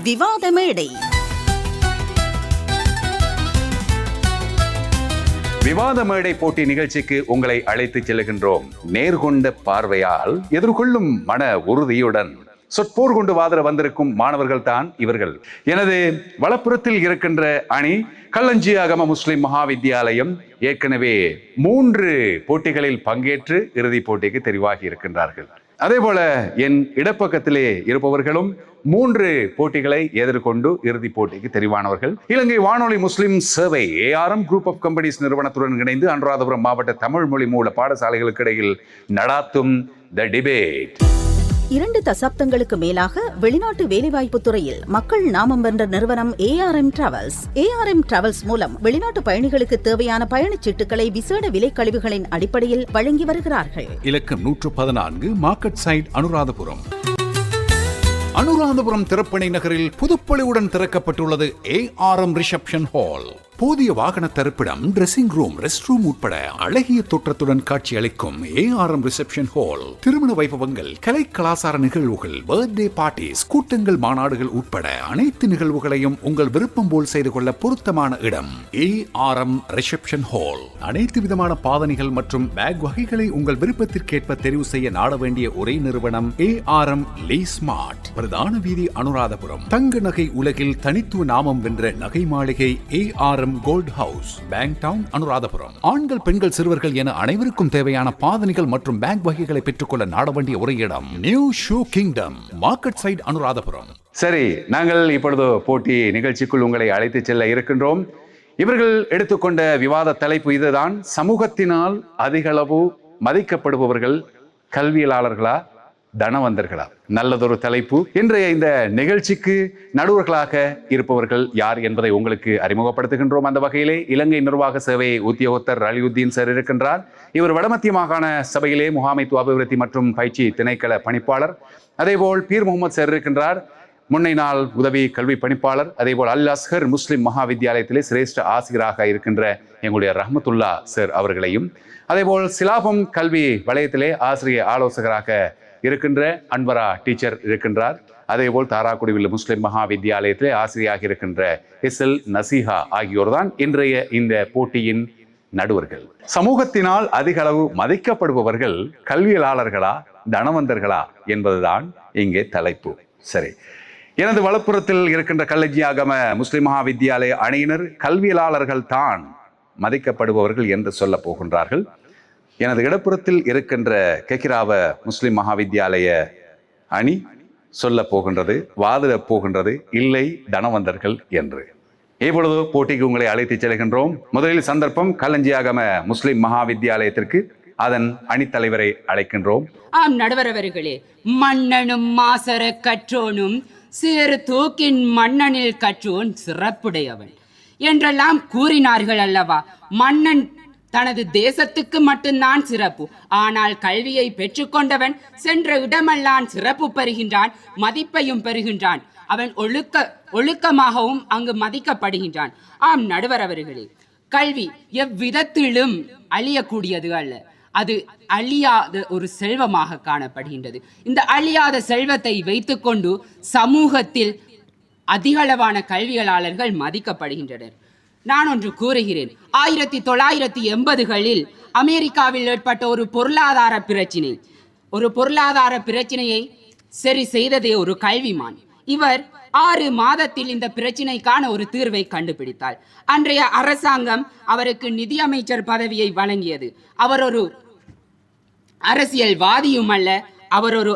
விவாத மேடை. விவாத மேடை போட்டி நிகழ்ச்சிக்கு உங்களை அழைத்து செல்கின்றோம். நேர்கொண்ட பார்வையால் எதிர்கொள்ளும் மன உறுதியுடன் சொற்போர் கொண்டு வாதிட வந்திருக்கும் மாணவர்கள் தான் இவர்கள். எனது வலப்புறத்தில் இருக்கின்ற அணி கல்லஞ்சியாகம முஸ்லிம் மகாவித்யாலயம் ஏற்கனவே 3 போட்டிகளில் பங்கேற்று இறுதிப் போட்டிக்கு தெரிவாகி இருக்கின்றார்கள். அதே போல என் இடப்பக்கத்திலே இருப்பவர்களும் 3 போட்டிகளை எதிர்கொண்டு இறுதிப் போட்டிக்கு தெரிவானவர்கள். இலங்கை வானொலி முஸ்லிம் சேவை ARM குரூப் ஆஃப் கம்பெனிஸ் நிறுவனத்துடன் இணைந்து அனுராதபுரம் மாவட்ட தமிழ் மொழி மூல பாடசாலைகளுக்கு இடையில் நடாத்தும் த டிபேட். 2 தசாப்தங்களுக்கு மேலாக வெளிநாட்டு வேலைவாய்ப்பு துறையில் மக்கள் நாமம் வென்ற நிறுவனம் ARM டிராவல்ஸ். ARM டிராவல்ஸ் மூலம் வெளிநாட்டு பயணிகளுக்கு தேவையான பயணச்சீட்டுகளை விசேட விலை கழிவுகளின் அடிப்படையில் வழங்கி வருகிறார்கள். இலக்கம் 114 மார்க்கெட் சைட் அனுராதபுரம். அனுராதபுரம் திருப்பணி நகரில் புதுப்பொலிவுடன் திறக்கப்பட்டுள்ளது ARM ரிசப்ஷன் ஹால். போதிய வாகன தரிப்பிடம், டிரெஸ்ஸிங் ரூம், ரெஸ்ட் ரூம் உட்பட அழகிய தோற்றத்துடன் காட்சி அளிக்கும் ARM ரிசப்ஷன் ஹால் திருமண வைபவங்கள், கலை கலாசார நிகழ்வுகள், பர்த்டே பார்ட்டிஸ், கூட்டங்கள், மாநாடுகள் உட்பட அனைத்து நிகழ்வுகளையும் உங்கள் விருப்பம் போல் செய்து கொள்ள பொருத்தமான இடம் ARM ரிசப்ஷன் ஹால். அனைத்து விதமான பாதணிகள் மற்றும் பேக் வகைகளை உங்கள் விருப்பத்திற்கேற்ப தெரிவு செய்ய நாட வேண்டிய ஒரே நிறுவனம் ARM லீ ஸ்மார்ட். பிரதான வீதி அனுராதபுரம். தங்க நகை உலகில் தனித்துவ நாமம் வென்ற நகை மாளிகை ARM gold house, bank town Anuradhapura. ஆண்கள், பெண்கள், சிறுவர்கள் என அனைவருக்கும் தேவையான பாதணிகள் மற்றும் பேக் வகைகளை பெற்றுக்கொள்ள நாட வேண்டிய ஒரே இடம் new shoe kingdom, market side Anuradhapura. சரி, நாங்கள் இப்பொழுது போட்டி நிகழ்ச்சிக்குள் உங்களை அழைத்து செல்ல இருக்கின்றோம். இவர்கள் எடுத்துக்கொண்ட விவாத தலைப்பு இதுதான். சமூகத்தினால் அதிகளவு மதிக்கப்படுபவர்கள் கல்வியலாளர்களா, தனவந்தர்களா? நல்லதொரு தலைப்பு. இன்றைய இந்த நிகழ்ச்சிக்கு நடுவர்களாக இருப்பவர்கள் யார் என்பதை உங்களுக்கு அறிமுகப்படுத்துகின்றோம். அந்த வகையிலே இலங்கை நிர்வாக சேவை உத்தியோகத்தர் அலியுத்தீன் சார் இருக்கின்றார். இவர் வடமத்திய மாகாண சபையிலே முகாமைத்துவ அபிவிருத்தி மற்றும் பயிற்சி திணைக்கள பணிப்பாளர். அதேபோல் பீர் முகமது சார் இருக்கின்றார், முன்னை நாள் உதவி கல்வி பணிப்பாளர். அதேபோல் அல் அஸ்ஹர் முஸ்லிம் மகாவித்யாலயத்திலே சிரேஷ்ட ஆசிரியராக இருக்கின்ற எங்களுடைய ரஹ்மத்துல்லா சார் அவர்களையும், அதேபோல் சிலாபம் கல்வி வலயத்திலே ஆசிரியர் ஆலோசகராக இருக்கின்ற அன்வரா டீச்சர் இருக்கின்றார். அதேபோல் தாராக்குடிவில் முஸ்லிம் மகாவித்யாலயத்திலே ஆசிரியராக இருக்கின்ற SL நசீஹா ஆகியோர் தான் இன்றைய இந்த போட்டியின் நடுவர்கள். சமூகத்தினால் அதிக அளவு மதிக்கப்படுபவர்கள் கல்வியலாளர்களா, தனவந்தர்களா என்பதுதான் இங்கே தலைப்பு. சரி, எனது வலப்புறத்தில் இருக்கின்ற கல்லஞ்சியாகம முஸ்லிம் மகாவித்யாலய அணியினர் கல்வியலாளர்கள் தான் மதிக்கப்படுபவர்கள் என்று சொல்ல போகின்றார்கள். எனது இடப்புறத்தில் இருக்கின்ற கெக்கிராவ முஸ்லிம் மகாவித்யாலய அணி சொல்ல போகின்றது, வாதிட போகின்றது இல்லை தனவந்தர்கள் என்று. இப்பொழுது போட்டிக்கு உங்களை அழைத்து செல்கின்றோம். முதலில் சந்தர்ப்பம் கல்லஞ்சியாகம முஸ்லிம் மகாவித்யாலயத்திற்கு. அதன் அணித்தலைவரை அழைக்கின்றோம். ஆம் நடுவர் அவர்களே, மன்னனும் மாசர கற்றோனும் சிறு தூக்கின் மன்னனில் கற்றோன் சிறப்புடையவன் என்றெல்லாம் கூறினார்கள் அல்லவா? மன்னன் தனது தேசத்துக்கு மட்டும்தான் சிறப்பு, ஆனால் கல்வியை பெற்றுக்கொண்டவன் சென்ற இடமெல்லாம் சிறப்பு பெறுகின்றான், மதிப்பையும் பெறுகின்றான். அவன் ஒழுக்கமாகவும் அங்கு மதிக்கப்படுகின்றான். ஆம் நடுவர் அவர்களே, கல்வி எவ்விதத்திலும் அழியக்கூடியது அல்ல, அது அழியாத ஒரு செல்வமாக காணப்படுகின்றது. இந்த அழியாத செல்வத்தை வைத்துக்கொண்டு சமூகத்தில் அதிகளவான கல்வியலாளர்கள் மதிக்கப்படுகின்றனர். நான் ஒன்று கூறுகிறேன். 1980களில் அமெரிக்காவில் ஏற்பட்ட ஒரு பொருளாதார பிரச்சினையை சரி செய்ததே ஒரு கல்விமான். இவர் 6 மாதத்தில் இந்த பிரச்சினைக்கான ஒரு தீர்வை கண்டுபிடித்தார். அன்றைய அரசாங்கம் அவருக்கு நிதியமைச்சர் பதவியை வழங்கியது. அவர் ஒரு அரசியல்வாதியும் அல்ல, அவர் ஒரு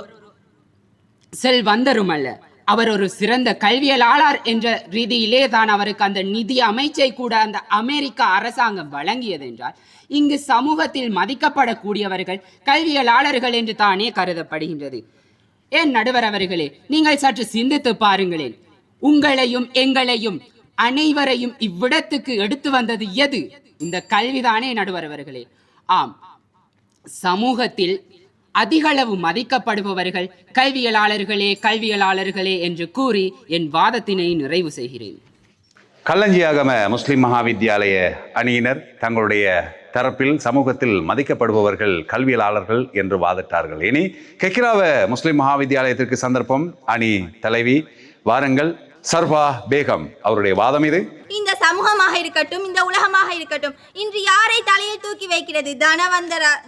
செல்வந்தரும் அல்ல, அவர் ஒரு சிறந்த கல்வியலாளர் என்ற ரீதியிலே தான் அவருக்கு அந்த நிதி அமைச்சை கூட அந்த அமெரிக்க அரசாங்கம் வழங்கியது என்றால், இங்கு சமூகத்தில் மதிக்கப்படக்கூடியவர்கள் கல்வியலாளர்கள் என்று தானே கருதப்படுகின்றது. ஏன் நடுவர் அவர்களே, நீங்கள் சற்று சிந்தித்து பாருங்களேன். உங்களையும் எங்களையும் அனைவரையும் இவ்விடத்துக்கு எடுத்து வந்தது எது? இந்த கல்விதானே நடுவர் அவர்களே. ஆம், சமூகத்தில் அதிகளவு மதிக்கப்படுபவர்கள் கல்வியலாளர்களே என்று கூறி என் வாதத்தினை நிறைவு செய்கிறேன். கல்லஞ்சியாகம முஸ்லிம் மகாவித்யாலய அணியினர் தங்களுடைய தரப்பில் சமூகத்தில் மதிக்கப்படுபவர்கள் கல்வியலாளர்கள் என்று வாதிட்டார்கள். இனி கெக்கிராவ முஸ்லிம் மகாவித்யாலயத்திற்கு சந்தர்ப்பம். அணி தலைவி, வாருங்கள், சர்வா பேகம் அவருடைய வாதம் இது. இந்த சமூகமாக இருக்கட்டும், இந்த உலகமாக இருக்கட்டும், இன்று யாரை தலையில் தூக்கி வைக்கிறது?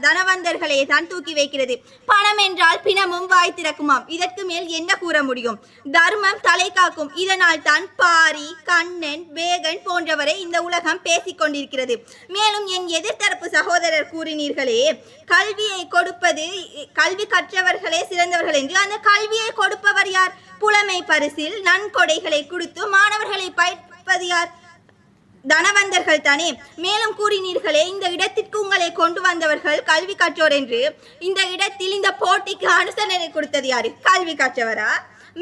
தனவந்தர்களே தான் தூக்கி வைக்கிறது. பணம் என்றால் பிணமும் வாய் திறக்குமாம். இதற்கு மேல் என்ன கூற முடியும்? தர்மம் தலை காக்கும். இதனால் தான் பாரி, கண்ணன், பேகன் போன்றவரை இந்த உலகம் பேசிக் கொண்டிருக்கிறது. மேலும் என் எதிர்த்தரப்பு சகோதரர் கூறினீர்களே, கல்வியை கொடுப்பது, கல்வி கற்றவர்களே சிறந்தவர்கள் என்று. அந்த கல்வியை கொடுப்பவர் யார்? புலமை பரிசில் நன்கொடைகளை கொடுத்து மாணவர்களை பயிர்ப்பது யார்? தனவந்தர்கள் தானே. மேலும் கூறினீர்களே, இந்த இடத்திற்கு உங்களை கொண்டு வந்தவர்கள் கல்வி கற்றோர் என்று. இந்த இடத்தில் இந்த போட்டிக்கு அனுசரணை கொடுத்தது யாரு? கல்வி கற்றவரா?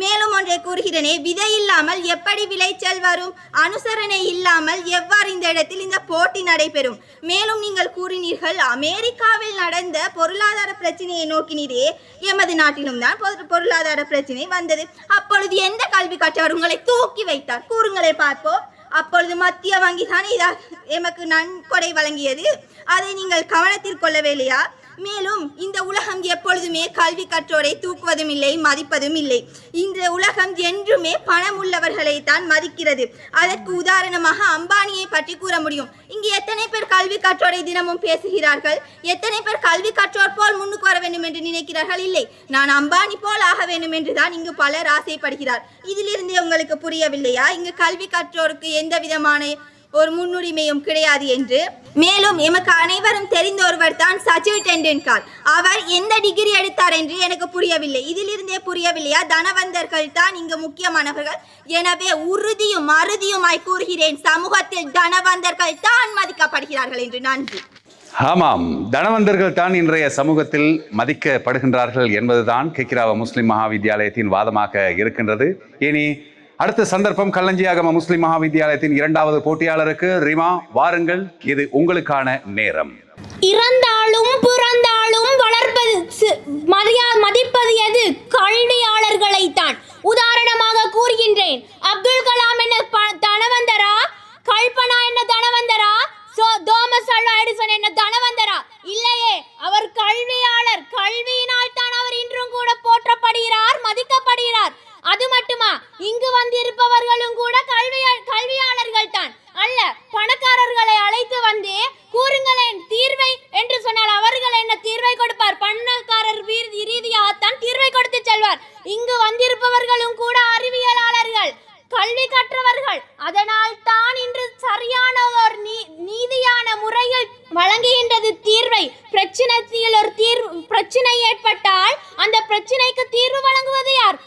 மேலும் ஒன்றை கூறுகிறேனே, விதை இல்லாமல் எப்படி விளைச்சல் வரும்? அனுசரணை இல்லாமல் எவ்வாறு இந்த இடத்தில் இந்த போட்டி நடைபெறும்? மேலும் நீங்கள் கூறினீர்கள், அமெரிக்காவில் நடந்த பொருளாதார பிரச்சனையை நோக்கினீரே, எமது நாட்டிலும் தான் பொருளாதார பிரச்சனை வந்தது. அப்பொழுது எந்த கல்வி கற்றவர் உங்களை தூக்கி வைத்தார்? கூறுங்களே பார்ப்போம். அப்பொழுது மத்திய வங்கி தானே எமக்கு நன்கொடை வழங்கியது. அதை நீங்கள் கவனத்தில் கொள்ளவில்லையா? மேலும் இந்த உலகம் எப்பொழுதுமே கல்வி கற்றோரை தூக்குவதும் இல்லை, மதிப்பதும் இல்லை. இந்த உலகம் என்றுமே பணம் உள்ளவர்களை தான் மதிக்கிறது. அதற்கு உதாரணமாக அம்பானியை பற்றி கூற முடியும். இங்கு எத்தனை பேர் கல்வி கற்றோரை தினமும் பேசுகிறார்கள்? எத்தனை பேர் கல்வி கற்றோர் போல் முன்னுக்கு வர வேண்டும் என்று நினைக்கிறார்கள்? இல்லை, நான் அம்பானி போல் ஆக வேண்டும் என்றுதான் இங்கு பலர் ஆசைப்படுகிறார். இதிலிருந்து உங்களுக்கு புரியவில்லையா இங்கு கல்வி கற்றோருக்கு எந்த விதமான ஒரு முன்னுரிமையும் கிடையாது என்று? மேலும் எமக்கு அனைவரும் தெரிந்த ஒருவர் தான் சச்சின் டெண்டுல்கர். அவர் எந்த டிகிரி எடுத்தார் என்று எனக்கு புரியவில்லை. இதிலிருந்தே புரியவில்லையா தனவந்தர்கள் தான் இங்கு முக்கியமானவர்கள்? எனவே உறுதியும் அறுதியுமாய் கூறுகிறேன், சமூகத்தில் தனவந்தர்கள் தான் மதிக்கப்படுகிறார்கள் என்று. நன்றி. ஆமாம், தனவந்தர்கள் தான் இன்றைய சமூகத்தில் மதிக்கப்படுகின்றார்கள் என்பதுதான் கெக்கிராவ முஸ்லிம் மகாவித்யாலயத்தின் வாதமாக இருக்கின்றது. இனி அடுத்த சந்தர்ப்பம் கல்லஞ்சியாகம முஸ்லிம் மகாவித்யாலயத்தின் இரண்டாவது போட்டியாளருக்கு. ரிமா, வாருங்கள், இது உங்களுக்கான நேரம். இறந்தாலும் பிறந்தாலும் வளர்ப்பது மதிப்பது எது? கல்வியாளர்களை தான். உதாரணமாக கூறுகின்றேன், அப்துல் கலாம் என்ன தனவந்தரா? கல்பனா என்ன தனவந்தரா? தோமஸ் ஆல்வா எடிசன் என்ன தனவந்தரா? இல்லையே, அவர் கல்வியாளர். கல்வியினால் தான் அவர் இன்றும் கூட போற்றப்படுகிறார், மதிக்கப்படுகிறார். அது மட்டுமா, இங்கு வந்திருப்பவர்களும் கூட கல்வியாளர்கள் தான் அல்ல. பணக்காரர்களை அழைத்து வந்து கூறுங்களேன் தீர்வை என்று சொன்னால் அவர்கள் என்ன தீர்வை கொடுப்பார்? பணக்காரர் ரீதியாகத்தான் தீர்வை கொடுத்து செல்வார். இங்கு வந்திருப்பவர்களும் கூட அறிவியலாளர்கள், கல்வி கற்றவர்கள். அதனால் தான் இன்று சரியான ஒரு நீதியான முறையில் வழங்குகின்றது தீர்வை. பிரச்சனை ஏற்பட்டால் அந்த பிரச்சனைக்கு தீர்வு வழங்குவது யார்?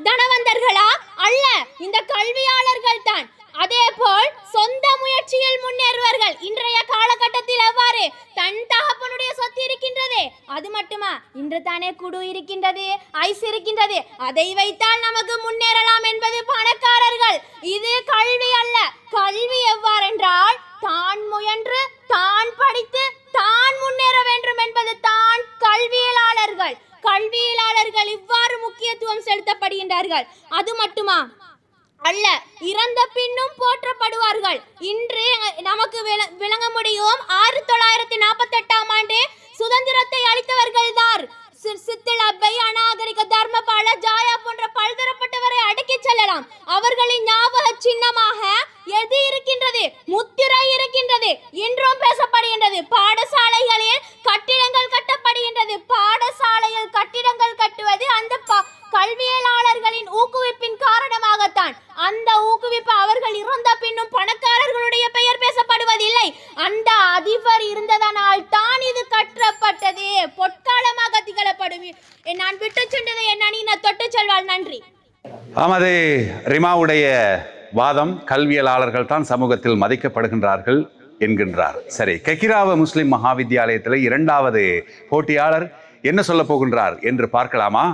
தனவந்தர்களா? அல்ல, இந்த கல்வியாளர்கள் தான். அதே போல் சொந்த முயற்சியில் முன்னேறுவார்கள். இன்றைய காலகட்டத்தில் எவ்வாறு? தன் தகப்பனுடைய சொத்து இருக்கின்றதே, அது மட்டுமா, இன்று தானே குடு இருக்கின்றது, ஐஸ் இருக்கின்றது, அதை வைத்தால் நமக்கு முன்னேறலாம் என்பது பணக்காரர்கள். இது கல்வி அல்ல. கல்வி எவ்வாறென்றால் தான் முயன்று, தான் படித்து, தான் முன்னேற வேண்டும் என்பது தான் கல்வியலாளர்கள். கல்வியலாளர்கள் இவ்வாறு முக்கியத்துவம் செலுத்தப்படுகின்றார்கள். அது மட்டுமா அல்ல, இறந்த பின்னும் போற்றப்படுவார்கள். இன்று நமக்கு விளங்க முடியும், 1948ஆம் ஆண்டு சுதந்திரத்தை அளித்தவர்கள் தான். சித்திலப்பை, அநாகரிக, தர்மபால, ஜாயா போன்ற பல்தரப்பட்டவரை அடக்கி செல்லலாம். அவர்களின் ஞாபக சின்னமாக எது இருக்கின்றது? முத்திரை இருக்கின்றது. இன்றும் பேசப்படுகின்றது. பாடசாலைகளில் கட்டிடங்கள் கட்டப்படுகின்றது. பாடசாலையில் கட்டிடங்கள் கட்டுவது அந்த கல்வியலாளர்களின் ஊக்குவிப்பின் காரணமாகத்தான். அந்த ஊக்குவிப்பு அவர்கள் இறந்த பின்னும் பணக்காரர்களுடைய பெயர் பேசப்படுவதில்லை. அந்த அதிபர் இருந்ததனால் தான் இது கட்டப்பட்டது. பொற்காலமாக திகழப்படும். நான் விட்டு சென்றதை என்ன நீ தொட்டு செல்வாள். நன்றி. ஆமது ரிமாவுடைய வாதம், கல்வியலாளர்கள் தான் சமூகத்தில் மதிக்கப்படுகின்றார்கள் என்கின்றார். சரி, கெக்கிராவ முஸ்லிம் மகாவித்யாலயத்தில் இரண்டாவது போட்டியாளர் என்ன சொல்ல போகின்றார் என்று பார்க்கலாமா?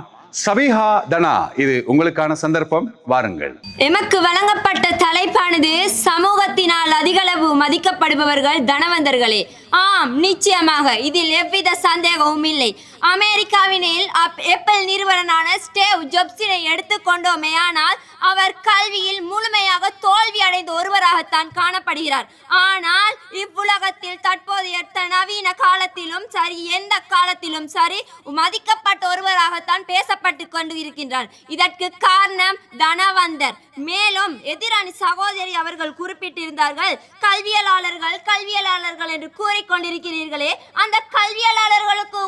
சபிஹா தனா, இது உங்களுக்கான சந்தர்ப்பம், வாருங்கள். எமக்கு வழங்கப்பட்ட தலைப்பானது சமூகத்தினால் அதிகளவு மதிக்கப்படுபவர்கள் தனவந்தர்களே. ஆம், நிச்சயமாக, இதில் எவ்வித சந்தேகமும் இல்லை. அமெரிக்காவினில் ஆப்பிள் நிறுவனரான ஸ்டீவ் ஜாப்ஸினை எடுத்துக்கொண்டோமேயானால் அவர் கல்வியில் முழுமையாக தோல்வி அடைந்த ஒருவராகத்தான் காணப்படுகிறார். ஆனால் இவ்வுலகத்தில் தற்போதைய நவீன காலத்திலும் சரி, எந்த காலத்திலும் சரி, மதிக்கப்பட்ட ஒருவராகத்தான் பேசப்பட்டு கொண்டு இருக்கின்றார். இதற்கு காரணம் தனவந்தர். மேலும் எதிரணி சகோதரி அவர்கள் குறிப்பிட்டிருந்தார்கள், கல்வியலாளர்கள் என்று கூறிக்கொண்டிருக்கிறீர்களே, அந்த கல்வியலாளர்களுக்கு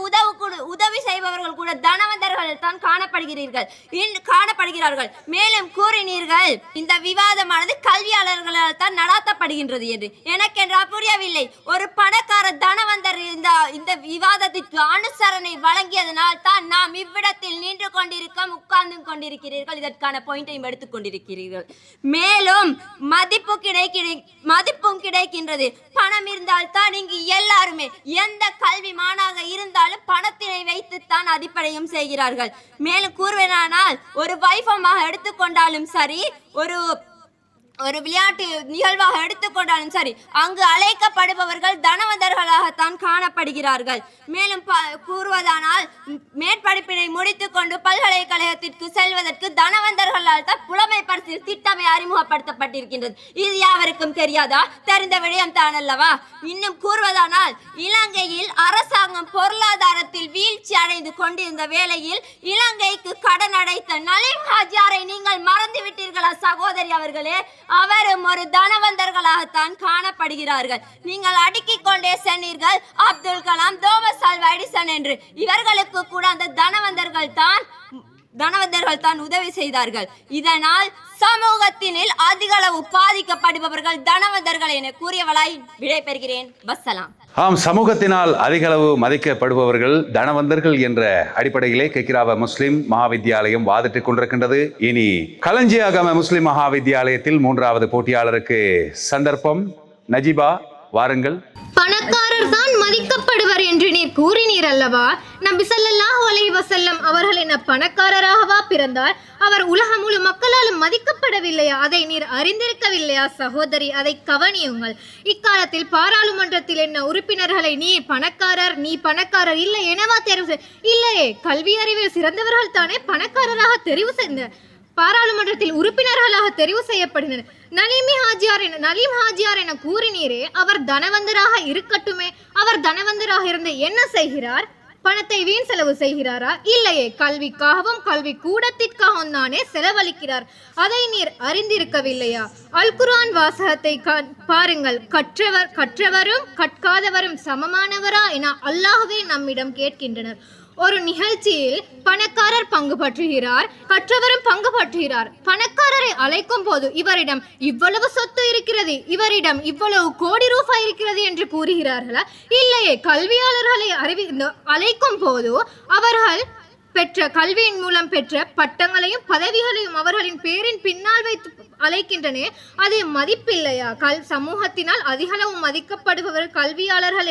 உதவி செய்பவர்கள் கூட தனவந்தர்கள் தான் காணப்படுகிறார்கள். மேலும் கூறினீர்கள், இந்த விவாதமானது கல்வியாளர்களால் தான் நடாத்தப்படுகின்றது என்று. எனக்கு என்றால் புரியவில்லை. ஒரு பணக்கார தனவந்தர் இந்த விவாதத்திற்கு அனுசரணை வழங்கியதனால் தான் நாம் இவ்விடத்தில் நின்று கொண்டிருக்கோம், உட்கார்ந்து கொண்டிருக்கிறீர்கள், இதற்கான பாயிண்டையும் எடுத்துக் கொண்டிருக்கிறீர்கள். மேலும் மதிப்பும் கிடைக்கின்றது. பணம் இருந்தால் தான் இங்கு எல்லாருமே எந்த கல்வி மாணாக இருந்தாலும் பணத்தினை வைத்துத்தான் அடிப்படையும் செய்கிறார்கள். மேலும் கூறுவேனானால், ஒரு வைபவமாக எடுத்துக்கொண்டாலும் சரி, ஒரு விளையாட்டு நிகழ்வாக எடுத்துக்கொண்டாலும் சரி, அங்கு அழைக்கப்படுபவர்கள் தனவந்தர்களாகத்தான் காணப்படுகிறார்கள். மேலும் கூறுவதானால், மேற்படிப்பினை முடித்துக் கொண்டு பல்கலைக்கழகத்திற்கு செல்வதற்கு தனவந்தர்களால் தான் புலமை பரிசு திட்டமே அறிமுகப்படுத்தப்பட்டிருக்கின்றது. இது யாவருக்கும் தெரியாதா? தெரிந்த விடயம் தான் அல்லவா? இன்னும் கூறுவதானால், இலங்கையில் அரசாங்கம் பொருளாதாரத்தில் வீழ்ச்சி அடைந்து கொண்டிருந்த வேளையில் இலங்கைக்கு கடன் அடைத்த நலீம் ஹாஜியாரை நீங்கள் மறந்துவிட்டீர்களா சகோதரி அவர்களே? அவரும் ஒரு தனவந்தர்களாகத்தான் காணப்படுகிறார்கள். நீங்கள் அடுக்கிக் கொண்டே சென்றீர்கள், Abdul Kalam, Thomas Alva Edison என்று. இவர்களுக்கு கூட அந்த தனவந்தர்கள் தான் உதவி செய்தார்கள். இதனால் சமூகத்தினில் அதிக அளவு பாதிக்கப்படுபவர்கள் தனவந்தர்கள் என கூறியவளாய் விடைபெறுகிறேன். வஸ்ஸலாம். ஆம், சமூகத்தினால் அதிகளவு மதிக்கப்படுபவர்கள் தனவந்தர்கள் என்ற அடிப்படையிலே கெக்கிராவ முஸ்லிம் மகாவித்தியாலயம் வாதிட்டுக் கொண்டிருக்கின்றது. இனி களஞ்சியாகம முஸ்லிம் மகாவித்தியாலயத்தில் 3வது போட்டியாளருக்கு சந்தர்ப்பம். நஜிபா, வாருங்கள். பணக்காரர் தான் மதிக்கப்படுவர் என்று நீர் கூறினீர் அல்லவா? நபி ஸல்லல்லாஹு அலைஹி வஸல்லம் அவர்கள் என்ன பணக்காரராகவா பிறந்தார்? அவர் உலகம் முழு மக்களாலும் மதிக்கப்படவில்லையா? அதை நீர் அறிந்திருக்கவில்லையா சகோதரி? அதை கவனியுங்கள். இக்காலத்தில் பாராளுமன்றத்தில் என்ன உறுப்பினர்களை நீ பணக்காரர் இல்லை எனவா தெரிவு இல்லையே, கல்வி அறிவில் சிறந்தவர்கள் தானே பணக்காரராக தெரிவு செய்த பாராளுமன்றத்தில் உறுப்பினர்களாக தெரிவு செய்யப்படுகின்றனர். நலீம் ஹாஜியார் என கூறினீரே, அவர் தனவந்தராக இருக்கட்டுமே. அவர் தனவந்தராக இருந்து என்ன செய்கிறார்? பணத்தை வீண் செலவு செய்கிறாரா? இல்லையே, கல்விக்காகவும் கல்வி கூடத்திற்காகவும் தானே செலவழிக்கிறார். அதை நீர் அறிந்திருக்கவில்லையா? அல் குர்ஆன் வாசகத்தை பாருங்கள். கற்றவரும் கற்காதவரும் சமமானவரா என அல்லாஹ்வே நம்மிடம் கேட்கின்றனர். ஒரு நிகழ்ச்சியில் பணக்காரர் பங்கு பற்றுகிறார், கற்றவரும் பங்கு பற்றுகிறார். பணக்காரரை அழைக்கும் போது இவரிடம் இவ்வளவு சொத்து இருக்கிறது, இவரிடம் இவ்வளவு கோடி ரூபாய் இருக்கிறது என்று கூறுகிறார்களா? இல்லையே, கல்வியாளர்களை அழைக்கும் போது அவர்கள் பெற்ற கல்வியின் மூலம் பெற்ற பட்டங்களையும் பதவிகளையும் அவர்களின் பேரின் பின்னால் வைத்து அழைக்கின்றனே, அது மதிப்பில்லையா? சமூகத்தினால் அதிகளவு மதிக்கப்படுபவர் கல்வியாளர்கள்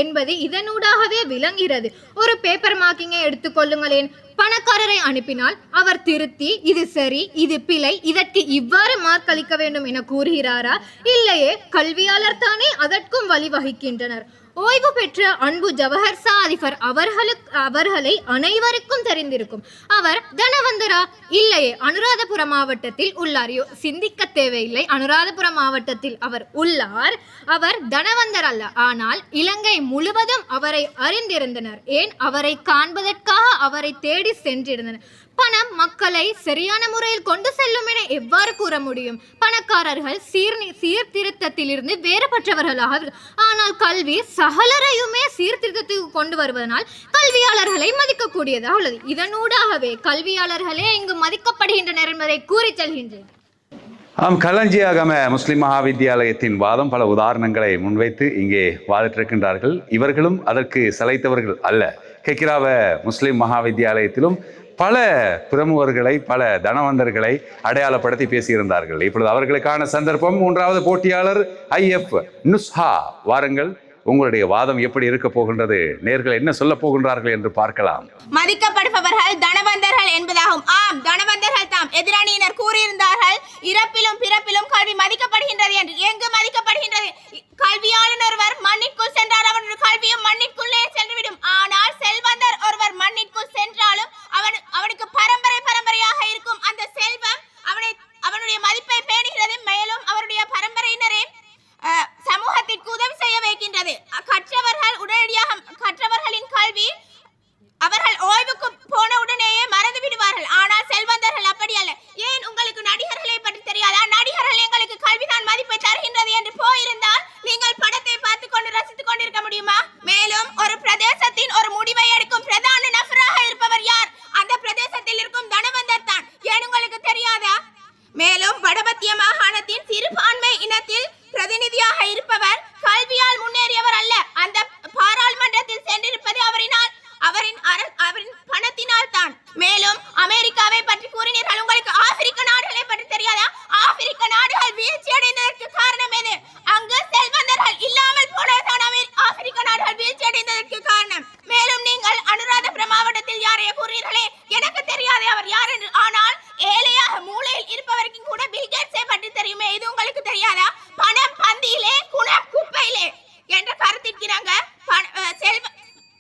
என்பது இதனூடாகவே விளங்குகிறது. ஒரு பேப்பர் மார்க்கிங்கை எடுத்துக்கொள்ளுங்களேன். பணக்காரரை அனுப்பினால் அவர் திருத்தி இது சரி, இது பிழை, இதற்கு இவ்வாறு மார்க் அளிக்க வேண்டும் என கூறுகிறாரா? இல்லையே, கல்வியாளர் தானே அதற்கும் வழிவகுக்கின்றனர். ஓய்வு பெற்ற அன்பு ஜவஹர் சாதிஃபர் அவர்களை அனைவருக்கும் தெரிந்திருக்கும். அவர் தனவந்தரா? இல்லையே, அனுராதபுரம் மாவட்டத்தில் உள்ளார். சிந்திக்க தேவையில்லை, அனுராதபுரம் மாவட்டத்தில் அவர் உள்ளார். அவர் தனவந்தர் அல்ல. ஆனால் இலங்கை முழுவதும் அவரை அறிந்திருந்தனர். ஏன்? அவரை காண்பதற்காக அவரை தேடி சென்றிருந்தனர். பணம் மக்களை சரியான முறையில் கொண்டு செல்லும் என எவ்வாறு கூற முடியும்? பணக்காரர்கள் சீர்திருத்தத்திலிருந்து வேறுபட்டவர்களாக, ஆனால் கல்வி சகலரையுமே சீர்திருத்தத்துக்கு கொண்டு வருவதனால் கல்வியாளர்களை மதிக்கக்கூடியதாக உள்ளது. இதனூடாகவே கல்வியாளர்களே இங்கு மதிக்கப்படுகின்றனர் என்பதை கூறி செல்கின்றேன். ஆம், களஞ்சியாகம முஸ்லிம் மகாவித்தியாலயத்தின் வாதம் பல உதாரணங்களை முன்வைத்து இங்கே வாதிட்டிருக்கின்றார்கள். இவர்களும் அதற்கு சளைத்தவர்கள் அல்ல. கெக்கிராவ முஸ்லிம் மகாவித்தியாலயத்திலும் பல பிரமுகர்களை, பல தனவந்தர்களை அடையாளப்படுத்தி பேசியிருந்தார்கள். இப்பொழுது அவர்களுக்கான சந்தர்ப்பம். 3வது போட்டியாளர் IF நுஸ்ஹா, வாருங்கள். உங்களுடைய வாதம் எப்படி இருக்க போகின்றது, நேர்கள் என்ன சொல்ல போகின்றார்கள் என்று பார்க்கலாம். மதிக்கப்படுபவர்கள் தனவந்தர்கள் என்பதாகும். ஆம், தனவந்தர்கள் தாம். எதிரணியினர் கூறியிருந்தார்கள், இறப்பிலும் பிறப்பிலும் கல்வி மதிக்கப்படுகின்றது என்று. எங்கு மதிக்கப்படுகின்றது? கல்வியாளன் ஒருவர் மண்ணிற்குள் சென்றால் அவனுடைய கல்வியும் மண்ணிற்குள்ளே சென்றுவிடும். ஆனால் செல்வந்தர் ஒருவர் மண்ணிற்குள் சென்றாலும் அவனுக்கு பரம்பரையாக இருக்கும் அந்த செல்வம் அவனை மேலும் வடமத்திய மாகாணத்தின் சிறுபான்மை இனத்தில் பிரதிநிதியாக இருப்பவர் கல்வியால் முன்னேறியவர் அல்ல. அந்த பாராளுமன்றத்தில் சென்றிருப்பது அவரின் பணத்தினால் தான். மேலும் அமெரிக்காவை பற்றி கூறினீர்கள். உங்களுக்கு ஆப்பிரிக்க நாடுகளை பற்றி தெரியாதா? ஆப்பிரிக்க நாடுகள் வீழ்ச்சி அடைந்ததற்கு காரணம் எது? அங்கு செல்வந்தர்கள் இல்லாமல் போனதுதான் ஆப்பிரிக்க நாடுகள் வீழ்ச்சி அடைந்ததற்கு காரணம். மேலும் நீங்கள் அனுராதபுரம் மாவட்டத்தில் யாரைய கூறுகிறீர்களே, எனக்கு தெரியாது அவர் யார் என்று. ஆனால் ஏழையாக மூலையில் இருப்பவருக்கு கூட பில்கேட்ஸை பற்றி தெரியுமே, இது உங்களுக்கு தெரியாதா? பணம் பந்தியிலே குணம் குப்பையிலே என்ற கருத்திற்கிறாங்க.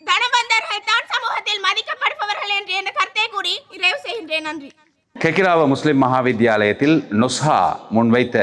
தனவந்தர்கள் தான் சமூகத்தில் மதிக்கப்படுபவர்கள் என்று என்ற கருத்தை கூறி நிறைவு செய்கின்றேன். நன்றி. கெக்கிராவ முஸ்லிம் மகாவித்யாலயத்தில் நொஸ்ஹா முன்வைத்த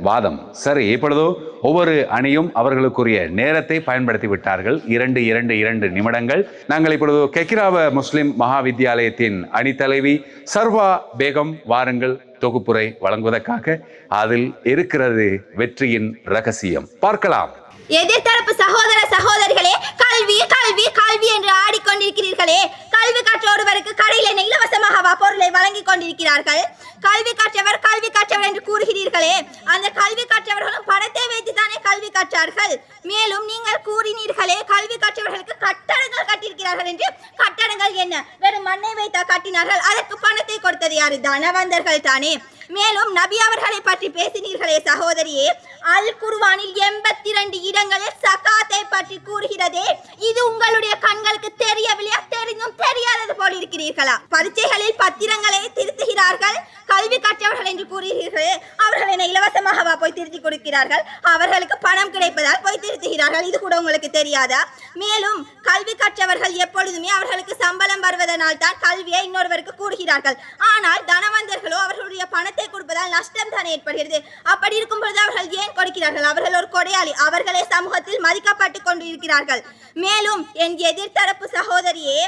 வாதம் சரி. இப்பொழுது ஒவ்வொரு அணியும் அவர்களுக்குரிய நேரத்தை பயன்படுத்தி விட்டார்கள். 2 நிமிடங்கள். நாங்கள் இப்பொழுது கெக்கிராவ முஸ்லிம் மகாவித்யாலயத்தின் அணித்தலைவி சர்வா பேகம் வாருங்கள் தொகுப்புரை வழங்குவதற்காக. அதில் இருக்கிறது வெற்றியின் ரகசியம். பார்க்கலாம். எதிர்த்தரப்பு சகோதர சகோதரிகளே, கல்வி கல்வி கல்வி என்று ஆடிக்கொண்டிருக்கிறீர்களே, கல்வி கற்ற ஒருவருக்கு கடையில் இலவசமாக பொருளை வழங்கி கொண்டிருக்கிறார்கள். கல்வி கற்றவர் என்று கூறுகிறீர்களே, அந்த கல்வி கற்றவர்களும் பணத்தை வைத்து தானே கல்வி கற்றார்கள். மேலும் நீங்கள் கூறினீர்களே கல்வி கற்றவர்களுக்கு கட்டடங்கள் கட்டியிருக்கிறார்கள் என்று. கட்டடங்கள் என்ன, வெறும் மண்ணை வைத்தா கட்டினார்கள்? அதற்கு பணத்தை கொடுத்தது யாரு? தனவந்தர்கள் தானே. மேலும் நபி அவர்களை பற்றி பேசினீர்களே சகோதரியே, அல் குர்ஆனில் 82 இடங்களில் சகாத்தை பற்றி கூறுகிறதே, இது உங்களுடைய கண்களுக்கு தெரியவில்லையா? தெரிந்தும் தெரியாதது போல் இருக்கிறீர்களா? பரீட்சைகளில் பத்திரங்களை திருத்துகிறார்கள் கல்வி கற்றவர்கள் என்று கூறுகிறீர்களே, அவர்கள் என்ன இலவசமாக போய் திருத்தி கொடுக்கிறார்கள்? அவர்களுக்கு பணம் கிடைப்பதால் போய் திருத்துகிறார்கள், இது கூட உங்களுக்கு தெரியாதா? மேலும் கல்வி கற்றவர்கள் எப்பொழுதுமே அவர்களுக்கு சம்பளம் வருவதனால் தான் கல்வியை இன்னொருவருக்கு கூறுகிறார்கள். ஆனால் தனவந்தர்களோ அவர்களுடைய பணத்தை கொடுப்பதால் நஷ்டம் தானே ஏற்படுகிறது. அப்படி இருக்கும் பொழுது அவர்கள் ஏன் கொடுக்கிறார்கள்? அவர்கள் ஒரு கொடையாளி, அவர்களே சமூகத்தில் மதிக்கப்பட்டு கொண்டு இருக்கிறார்கள். மேலும் என் எதிர்த்தரப்பு சகோதரியே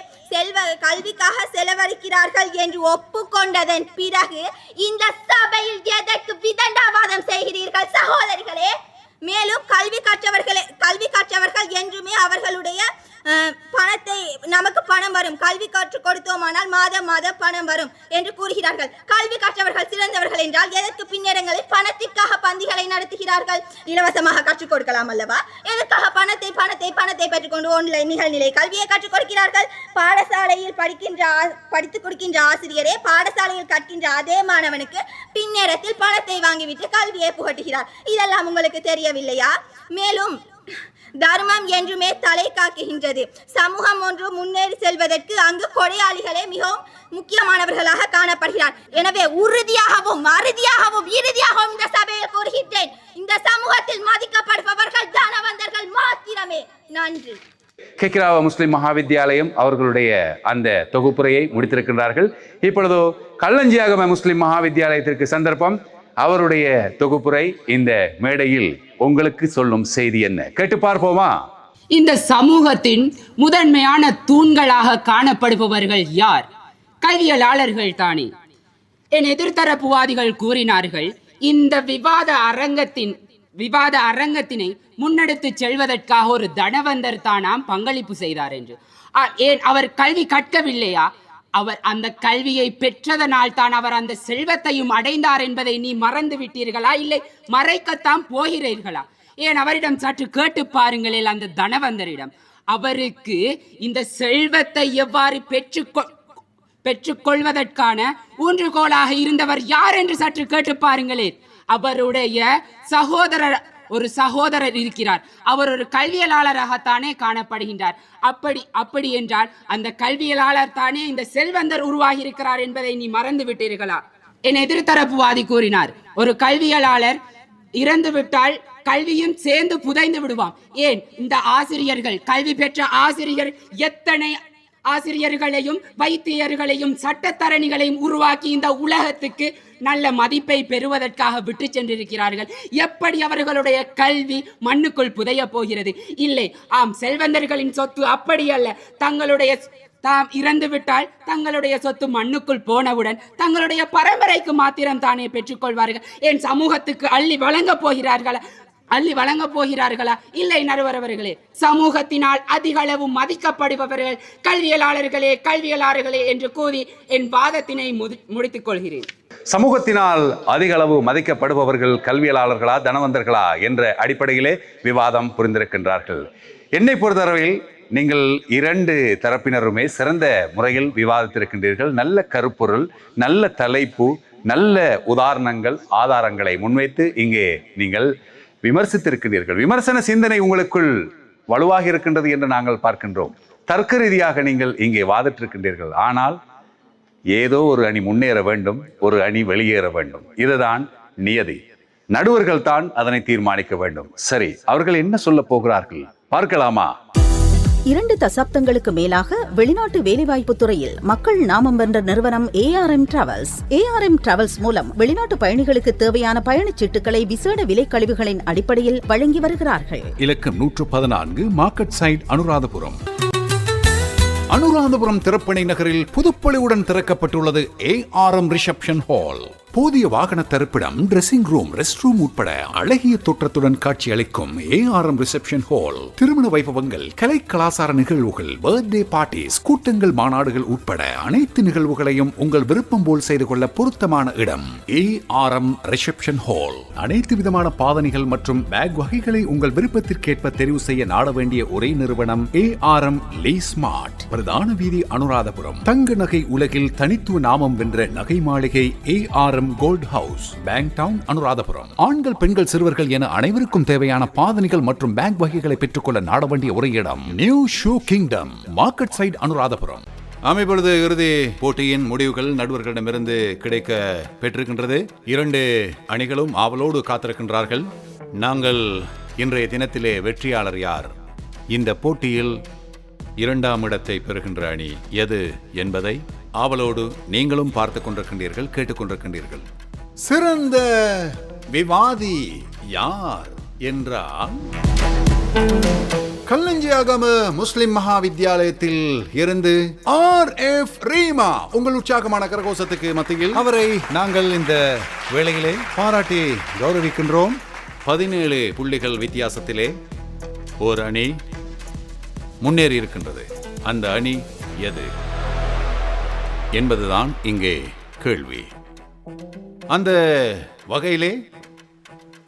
கல்விக்காக செலவழிக்கிறார்கள் என்று ஒப்புக்கொண்டதன் பிறகு இந்த சபையில் எதற்கு விதண்டாவாதம் செய்கிறீர்கள் சகோதரிகளே? மேலும் கல்வி கற்றவர்கள் என்றுமே அவர்களுடைய பணத்தை, நமக்கு பணம் வரும், கல்வி கற்றுக் கொடுத்தோமானால் மாதம் பணம் வரும் என்று கூறுகிறார்கள். கல்வி கற்றவர்கள் சிறந்தவர்கள் என்றால் எதற்கு பின்னரங்களில் பணத்திற்காக பந்திகளை நடத்துகிறார்கள்? இலவசமாக கற்றுக் கொடுக்கலாம் அல்லவா? எதற்காக பணத்தை பெற்றுக்கொண்டு ஆன்லைன் நிகழ்நிலை கல்வியை கற்றுக் கொடுக்கிறார்கள்? பாடசாலையில் படித்துக் கொடுக்கின்ற ஆசிரியரே பாடசாலையில் கற்கின்ற அதே மாணவனுக்கு பின்னேரத்தில் பணத்தை வாங்கிவிட்டு கல்வியை புகட்டுகிறார். இதெல்லாம் உங்களுக்கு தெரியவில்லையா? மேலும் தர்மம் என்றுமே தலை காக்குகின்றது. சமூகம் ஒன்று முன்னேறி செல்வதற்கு அங்கு கொடையாளிகளே மிகவும் முக்கியமானவர்களாக காணப்படுகிறார். எனவே உறுதியாகவும் இறுதியாகவும் இந்த சபையில் கூறுகின்றேன், இந்த சமூகத்தில் மதிக்கப்படுபவர்கள் தனவந்தர்கள் மாத்திரமே. நன்றி. கெக்கிராவ முஸ்லிம் மகாவித்யாலயம் அவர்களுடைய அந்த தொகுப்புரையை முடித்திருக்கின்றார்கள். இப்பொழுது கல்லஞ்சியாகம முஸ்லிம் மகாவித்யாலயத்திற்கு சந்தர்ப்பம். அவருடைய தொகுப்புரை இந்த மேடையில் உங்களுக்கு சொல்லும் செய்தி என்ன கேட்டு பார்ப்போமா? இந்த சமூகத்தின் முதன்மையான தூண்களாக காணப்படுபவர்கள் யார்? கல்வியலாளர்கள் தானே. என் எதிர்த்தரப்புவாதிகள் கூறினார்கள், இந்த விவாத அரங்கத்தினை முன்னெடுத்து செல்வதற்காக ஒரு தனவந்தர் தானாம் பங்களிப்பு செய்தார் என்று. ஏன் அவர் கல்வி கற்கவில்லையா? அவர் அந்த கல்வியை பெற்றதனால் தான் அவர் அந்த செல்வத்தையும் அடைந்தார் என்பதை நீ மறந்து விட்டீர்களா? இல்லை மறைக்கத்தான் போகிறீர்களா? ஏன் அவரிடம் சற்று கேட்டு பாருங்களேன், அந்த தனவந்தரிடம். அவருக்கு இந்த செல்வத்தை எவ்வாறு பெற்றுக்கொள்வதற்கான ஊன்றுகோலாக இருந்தவர் யார் என்று சற்று கேட்டு பாருங்களேன். அவருடைய ஒரு சகோதரர் இருக்கிறார். அவர் ஒரு கல்வியலாளராகத்தானே காணப்படுகின்றார். அப்படி என்றால் அந்த கல்வியலாளர் தானே இந்த செல்வந்தர் உருவாகி இருக்கிறார் என்பதை நீ மறந்து விட்டீர்களா? என் எதிர்த்தரப்புவாதி கூறினார், ஒரு கல்வியலாளர் இறந்துவிட்டால் கல்வியும் சேர்ந்து புதைந்து விடுவான். ஏன் இந்த ஆசிரியர்கள், கல்வி பெற்ற ஆசிரியர் எத்தனை ஆசிரியர்களையும் வைத்தியர்களையும் சட்டத்தரணிகளையும் உருவாக்கி இந்த உலகத்துக்கு நல்ல மதிப்பை பெறுவதற்காக விட்டு சென்றிருக்கிறார்கள். எப்படி அவர்களுடைய கல்வி மண்ணுக்குள் புதைய போகிறது? இல்லை, ஆம், செல்வந்தர்களின் சொத்து அப்படி அல்ல. தாம் இறந்துவிட்டால் தங்களுடைய சொத்து மண்ணுக்குள் போனவுடன் தங்களுடைய பரம்பரைக்கு மாத்திரம் தானே பெற்றுக்கொள்வார்கள். என் சமூகத்துக்கு அள்ளி வழங்க போகிறார்களா? இல்லை நடுவரவர்களே, சமூகத்தினால் அதிக அளவு மதிக்கப்படுபவர்கள் கல்வியலாளர்களே என்று கூறி என் வாதத்தினை முடித்துக் கொள்கிறேன். சமூகத்தினால் அதிக அளவு மதிக்கப்படுபவர்கள் கல்வியலாளர்களா, தனவந்தர்களா என்ற அடிப்படையிலே விவாதம் புரிந்திருக்கின்றார்கள். என்னை பொறுத்தளவில் நீங்கள் இரண்டு தரப்பினருமே சிறந்த முறையில் விவாதித்திருக்கின்றீர்கள். நல்ல கருப்பொருள், நல்ல தலைப்பு, நல்ல உதாரணங்கள், ஆதாரங்களை முன்வைத்து இங்கே நீங்கள் விமர்சித்திருக்கின்றீர்கள். விமர்சன சிந்தனை உங்களுக்குள் வலுவாக இருக்கின்றது என்று நாங்கள் பார்க்கின்றோம். தர்க்க ரீதியாக நீங்கள் இங்கே வாதிட்டிருக்கின்றீர்கள். ஆனால் ஏதோ ஒரு அணி முன்னேற வேண்டும், ஒரு அணி வெளியேற வேண்டும். இதுதான் நியதி. நடுவர்கள் தான் அதனை தீர்மானிக்க வேண்டும். சரி, அவர்கள் என்ன சொல்ல போகிறார்கள் பார்க்கலாமா? 2 தசாப்தங்களுக்கு மேலாக வெளிநாட்டு வேலைவாய்ப்பு துறையில் மக்கள் நாமம் வென்ற நிறுவனம் ARM டிராவல்ஸ். ARM டிராவல்ஸ் மூலம் வெளிநாட்டு பயணிகளுக்கு தேவையான பயணச்சீட்டுகளை விசேட விலை கழிவுகளின் அடிப்படையில் வழங்கி வருகிறார்கள். இலக்கம் 114 மார்க்கெட் சைட், அனுராதபுரம். அனுராதபுரம் திறப்பணை நகரில் புதுப்பொலிவுடன் திறக்கப்பட்டுள்ளது ARM ரிசப்ஷன் ஹால். போதிய வாகன தரிப்பிடம், டிரெஸ்ஸிங் ரூம், ரெஸ்ட் ரூம் உட்பட அழகிய தோற்றத்துடன் காட்சி அளிக்கும் ARM ரிசப்ஷன் ஹால் திருமண வைபவங்கள், கலை கலாசார நிகழ்வுகள், பர்த்டே பார்ட்டிஸ், கூட்டங்கள், மாநாடுகள் உட்பட அனைத்து நிகழ்வுகளையும் உங்கள் விருப்பம் போல் செய்து கொள்ள பொருத்தமான இடம் ARM ரிசப்ஷன் ஹால். அனைத்து விதமான பாதணிகள் மற்றும் பேக் வகைகளை உங்கள் விருப்பத்திற்கேற்ப தெரிவு செய்ய நாட வேண்டிய ஒரே நிறுவனம் ARM லீ ஸ்மார்ட். பிரதான வீதி அனுராதபுரம். தங்க நகை உலகில் தனித்துவ நாமம் வென்ற நகை மாளிகை ARM gold house, bank town, Anuradhapura. ஆண்கள், பெண்கள், சிறுவர்கள் என அனைவருக்கும் தேவையான பாதணிகள் மற்றும் பேக் வகைகளை பெற்றுக்கொள்ள நாட வேண்டிய ஒரே இடம் new shoe kingdom, market side, Anuradhapura. அமைப்பொழுது இறுதி போட்டியின் முடிவுகள் நடுவர்களிடமிருந்து கிடைக்க பெற்றிருக்கின்றது. 2 அணிகளும் ஆவலோடு காத்திருக்கின்றார்கள். நாங்கள் இன்றைய தினத்திலே வெற்றியாளர் யார், இந்த போட்டியில் 2ஆம் இடத்தை பெறுகின்ற அணி எது என்பதை ஆவலோடு நீங்களும் பார்த்து கொண்டிருக்கின்றீர்கள், கேட்டுக்கொண்டிருக்கின்றீர்கள். சிறந்த விவாதி யார் என்றால் கல்லஞ்சியாகம முஸ்லிம் மகா வித்தியாலயத்தில் இருந்து RF ரீமா. உங்கள் உற்சாகமான கரகோஷத்துக்கு மத்தியில் அவரை நாங்கள் இந்த வேளையிலே பாராட்டி கௌரவிக்கின்றோம். 17 புள்ளிகள் வித்தியாசத்திலே ஒரு அணி முன்னேறி இருக்கின்றது. அந்த அணி எது என்பதுதான் இங்கே கேள்வி. அந்த வகையிலே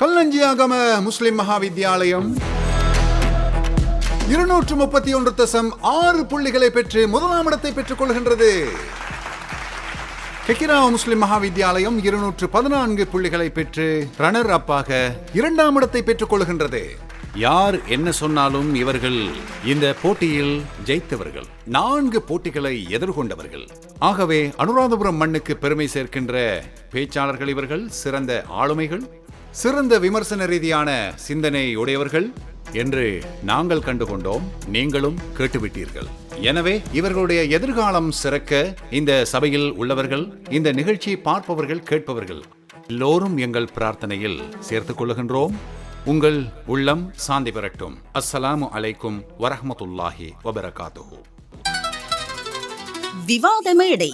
கல்லஞ்சியாகம முஸ்லிம் மகா வித்தியாலயம் 231.6 புள்ளிகளை பெற்று 1ஆம் இடத்தை பெற்றுக் கொள்கின்றது. கெக்கிராவ் முஸ்லிம் மகா வித்தியாலயம் 214 புள்ளிகளை பெற்று ரன்னர் அப்பாக 2ஆம் இடத்தை பெற்றுக் கொள்கின்றது. யார் என்ன சொன்னாலும் இவர்கள் இந்த போட்டியில் ஜெயித்தவர்கள், 4 போட்டிகளை எதிர்கொண்டவர்கள். ஆகவே அனுராதபுரம் மண்ணுக்கு பெருமை சேர்க்கின்ற பேச்சாளர்கள் இவர்கள். சிறந்த ஆளுமைகள், சிறந்த விமர்சன ரீதியான சிந்தனை உடையவர்கள் என்று நாங்கள் கண்டுகொண்டோம், நீங்களும் கேட்டுவிட்டீர்கள். எனவே இவர்களுடைய எதிர்காலம் சிறக்க இந்த சபையில் உள்ளவர்கள், இந்த நிகழ்ச்சியை பார்ப்பவர்கள், கேட்பவர்கள் எல்லோரும் எங்கள் பிரார்த்தனையில் சேர்த்துக் கொள்ளுகின்றோம். உங்கள் உள்ளம் சாந்தி பெறட்டும். அஸ்ஸலாமு அலைக்கும் வரஹ்மத்துல்லாஹி வபரகாத்துஹு. விவாத மேடை.